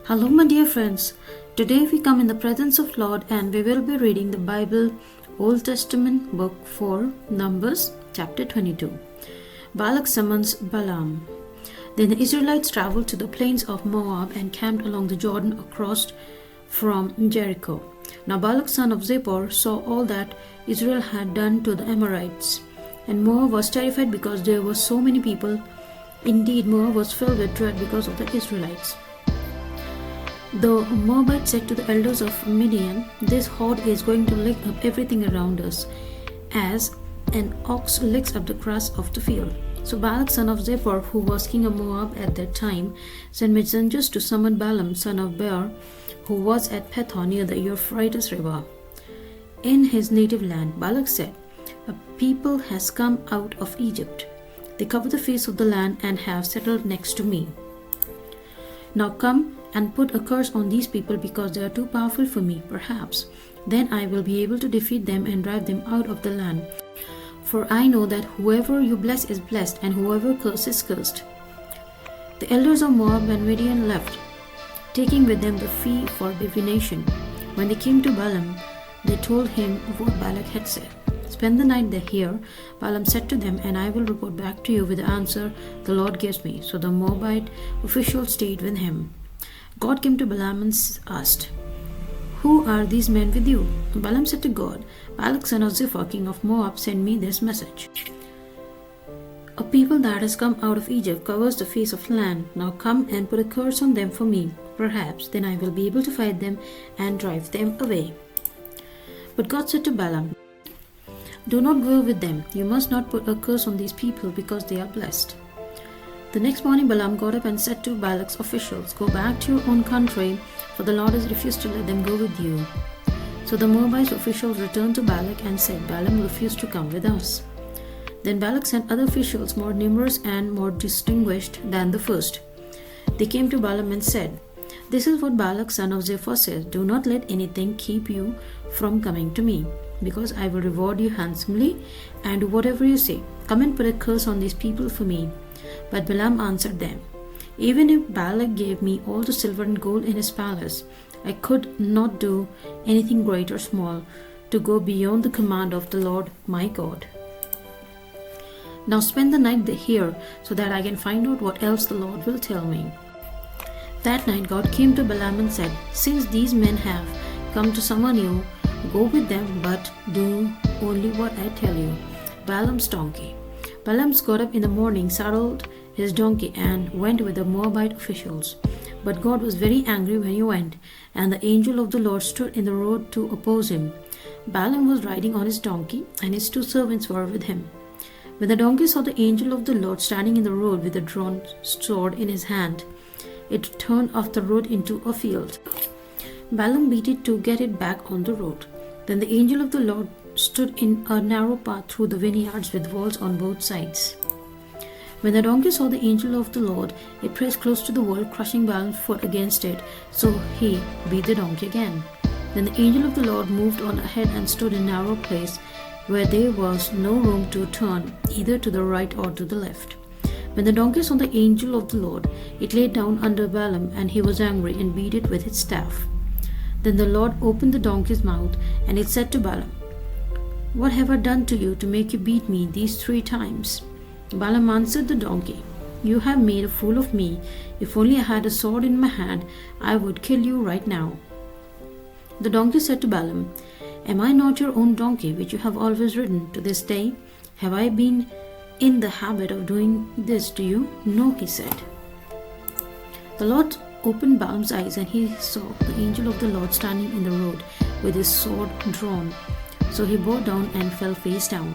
Hello, my dear friends. Today we come in the presence of Lord and we will be reading the Bible, Old Testament, Book 4, Numbers, Chapter 22. Balak summons Balaam. Then the Israelites traveled to the plains of Moab and camped along the Jordan across from Jericho. Now Balak son of Zippor saw all that Israel had done to the Amorites, and Moab was terrified because there were so many people. Indeed, Moab was filled with dread because of the Israelites. The Moabites said to the elders of Midian, "This horde is going to lick up everything around us, as an ox licks up the grass of the field." So Balak son of Zippor, who was king of Moab at that time, sent messengers to summon Balaam son of Beor, who was at Pethor near the Euphrates river. In his native land, Balak said, "A people has come out of Egypt. They cover the face of the land and have settled next to me. Now come and put a curse on these people because they are too powerful for me, perhaps. Then I will be able to defeat them and drive them out of the land. For I know that whoever you bless is blessed, and whoever curses is cursed." The elders of Moab and Midian left, taking with them the fee for divination. When they came to Balaam, they told him what Balak had said. "Spend the night here," Balaam said to them, "and I will report back to you with the answer the Lord gives me." So the Moabite officials stayed with him. God came to Balaam and asked, "Who are these men with you?" Balaam said to God, "Balak son of Zippor, king of Moab, sent me this message. A people that has come out of Egypt covers the face of the land. Now come and put a curse on them for me. Perhaps then I will be able to fight them and drive them away." But God said to Balaam, "Do not go with them. You must not put a curse on these people because they are blessed." The next morning Balaam got up and said to Balak's officials, "Go back to your own country, for the Lord has refused to let them go with you." So the Moabite officials returned to Balak and said, "Balaam refused to come with us." Then Balak sent other officials more numerous and more distinguished than the first. They came to Balaam and said, "This is what Balak son of Zippor says, do not let anything keep you from coming to me, because I will reward you handsomely and do whatever you say. Come and put a curse on these people for me." But Balaam answered them, "Even if Balak gave me all the silver and gold in his palace, I could not do anything great or small to go beyond the command of the Lord my God. Now spend the night here so that I can find out what else the Lord will tell me." That night God came to Balaam and said, "Since these men have come to summon you, go with them, but do only what I tell you." Balaam's donkey. Balaam got up in the morning, saddled his donkey, and went with the Moabite officials. But God was very angry when he went, and the angel of the Lord stood in the road to oppose him. Balaam was riding on his donkey, and his 2 servants were with him. When the donkey saw the angel of the Lord standing in the road with a drawn sword in his hand, it turned off the road into a field. Balaam beat it to get it back on the road. Then the angel of the Lord stood in a narrow path through the vineyards with walls on both sides. When the donkey saw the angel of the Lord, it pressed close to the wall, crushing Balaam's foot against it, so he beat the donkey again. Then the angel of the Lord moved on ahead and stood in a narrow place where there was no room to turn, either to the right or to the left. When the donkey saw the angel of the Lord, it lay down under Balaam, and he was angry and beat it with its staff. Then the Lord opened the donkey's mouth, and it said to Balaam, "What have I done to you to make you beat me these 3 times?" Balaam answered the donkey, "You have made a fool of me. If only I had a sword in my hand, I would kill you right now." The donkey said to Balaam, "Am I not your own donkey, which you have always ridden to this day? Have I been in the habit of doing this to you?" "No," he said. The Lord opened Balaam's eyes, and he saw the angel of the Lord standing in the road with his sword drawn. So he bowed down and fell face down.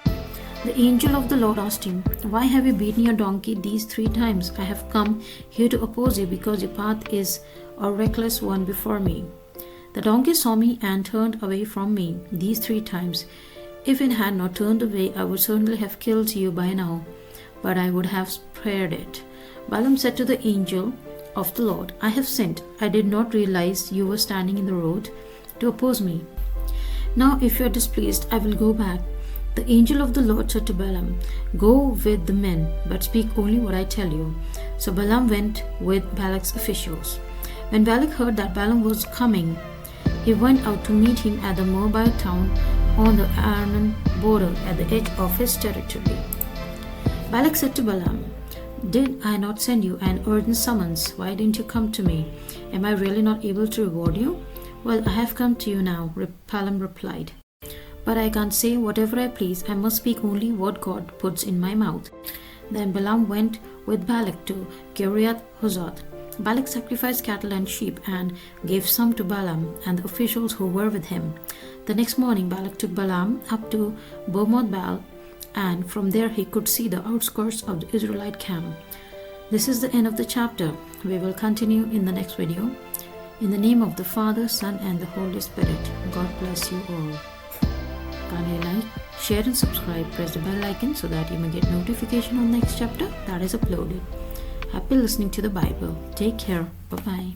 The angel of the Lord asked him, "Why have you beaten your donkey these 3 times? I have come here to oppose you because your path is a reckless one before me. The donkey saw me and turned away from me these 3 times. If it had not turned away, I would certainly have killed you by now, but I would have spared it." Balaam said to the angel of the Lord, "I have sinned. I did not realize you were standing in the road to oppose me. Now if you are displeased, I will go back." The angel of the Lord said to Balaam, "Go with the men, but speak only what I tell you." So Balaam went with Balak's officials. When Balak heard that Balaam was coming, he went out to meet him at the Moabite town on the Arnon border at the edge of his territory. Balak said to Balaam, "Did I not send you an urgent summons? Why didn't you come to me? Am I really not able to reward you?" "Well, I have come to you now," Balaam replied. "But I can't say whatever I please. I must speak only what God puts in my mouth." Then Balaam went with Balak to Kiriath-Huzoth. Balak sacrificed cattle and sheep and gave some to Balaam and the officials who were with him. The next morning Balak took Balaam up to Bomoth-Baal, and from there he could see the outskirts of the Israelite camp. This is the end of the chapter. We will continue in the next video. In the name of the Father, Son, and the Holy Spirit. God bless you all. Kindly like, share and subscribe. Press the bell icon so that you may get notification on next chapter that is uploaded. Happy listening to the Bible. Take care. Bye-bye.